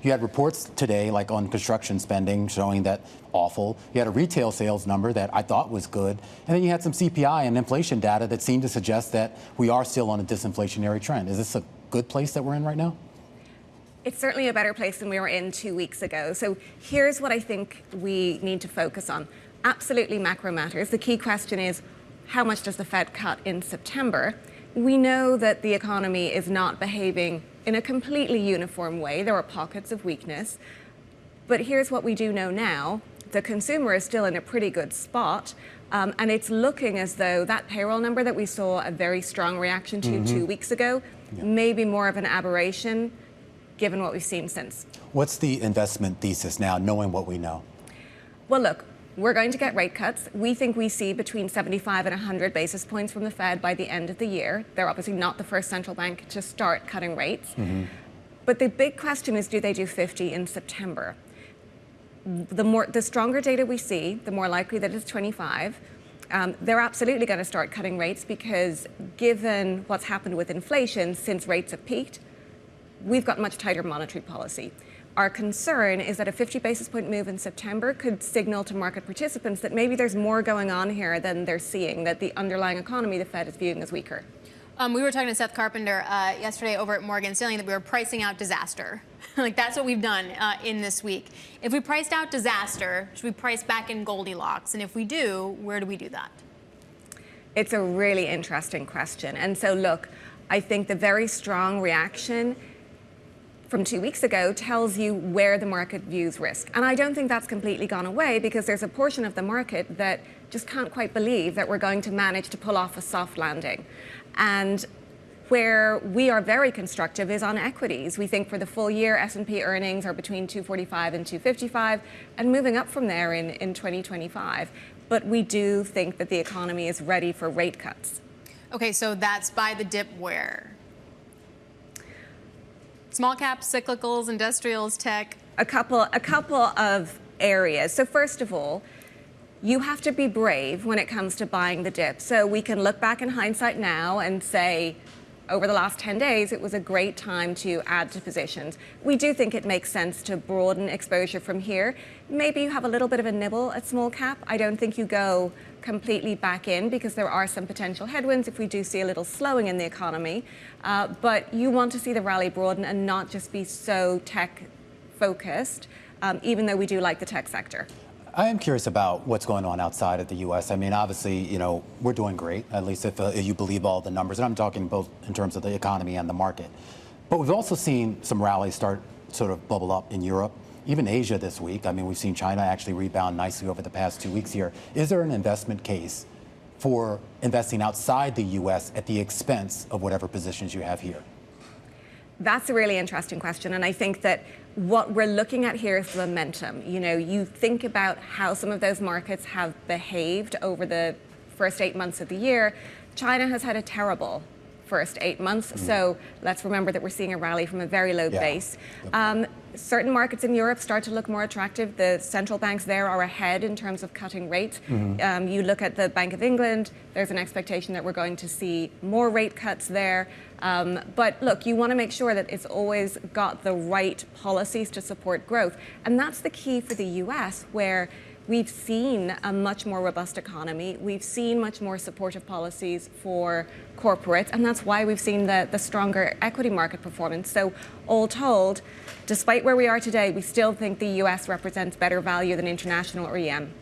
You had reports today, like on construction spending, showing that awful. You had a retail sales number that I thought was good. And then you had some CPI and inflation data that seemed to suggest that we are still on a disinflationary trend. Is this a good place that we're in right now? It's certainly a better place than we were in 2 weeks ago. So here's what I think we need to focus on. Absolutely macro matters. The key question is, how much does the Fed cut in September? We know that the economy is not behaving in a completely uniform way. There are pockets of weakness. But here's what we do know now. The consumer is still in a pretty good spot. And it's looking as though that payroll number that we saw a very strong reaction to 2 weeks ago may be more of an aberration, given what we've seen since. What's the investment thesis now, knowing what we know? Well, look, we're going to get rate cuts. We think we see between 75 and 100 basis points from the Fed by the end of the year. They're obviously not the first central bank to start cutting rates. But the big question is, do they do 50 in September? The stronger data we see, the more likely that it's 25. They're absolutely going to start cutting rates because given what's happened with inflation since rates have peaked, we've got much tighter monetary policy. Our concern is that a 50 basis point move in September could signal to market participants that maybe there's more going on here than they're seeing, that the underlying economy the Fed is viewing as weaker. We were talking to Seth Carpenter yesterday over at Morgan Stanley that we were pricing out disaster. Like, that's what we've done in this week. If we priced out disaster, should we price back in Goldilocks? And if we do, where do we do that? It's a really interesting question. And so, look, I think the very strong reaction from 2 weeks ago tells you where the market views risk. And I don't think that's completely gone away, because there's a portion of the market that just can't quite believe that we're going to manage to pull off a soft landing. And where we are very constructive is on equities. We think for the full year, S&P earnings are between 245 and 255 and moving up from there in 2025. But we do think that the economy is ready for rate cuts. Okay, so that's by the dip where? Small caps, cyclicals, industrials, tech? A couple of areas. So first of all, you have to be brave when it comes to buying the dip. So we can look back in hindsight now and say, over the last 10 days, it was a great time to add to positions. We do think it makes sense to broaden exposure from here. Maybe you have a little bit of a nibble at small cap. I don't think you go completely back in, because there are some potential headwinds if we do see a little slowing in the economy. But you want to see the rally broaden and not just be so tech focused, even though we do like the tech sector. I am curious about what's going on outside of the U.S. I mean, obviously, you know, we're doing great, at least if you believe all the numbers. And I'm talking both in terms of the economy and the market. But we've also seen some rallies start sort of bubble up in Europe, even Asia this week. I mean, we've seen China actually rebound nicely over the past 2 weeks here. Is there an investment case for investing outside the U.S. at the expense of whatever positions you have here? That's a really interesting question. And I think that what we're looking at here is the momentum. You know, you think about how some of those markets have behaved over the first 8 months of the year. China has had a terrible first 8 months. So let's remember that we're seeing a rally from a very low base. Certain markets in Europe start to look more attractive. The central banks there are ahead in terms of cutting rates. You look at the Bank of England, there's an expectation that we're going to see more rate cuts there. But look, you want to make sure that it's always got the right policies to support growth. And that's the key for the US, where we've seen a much more robust economy. We've seen much more supportive policies for corporates, and that's why we've seen the stronger equity market performance. So all told, despite where we are today, we still think the US represents better value than international or EM.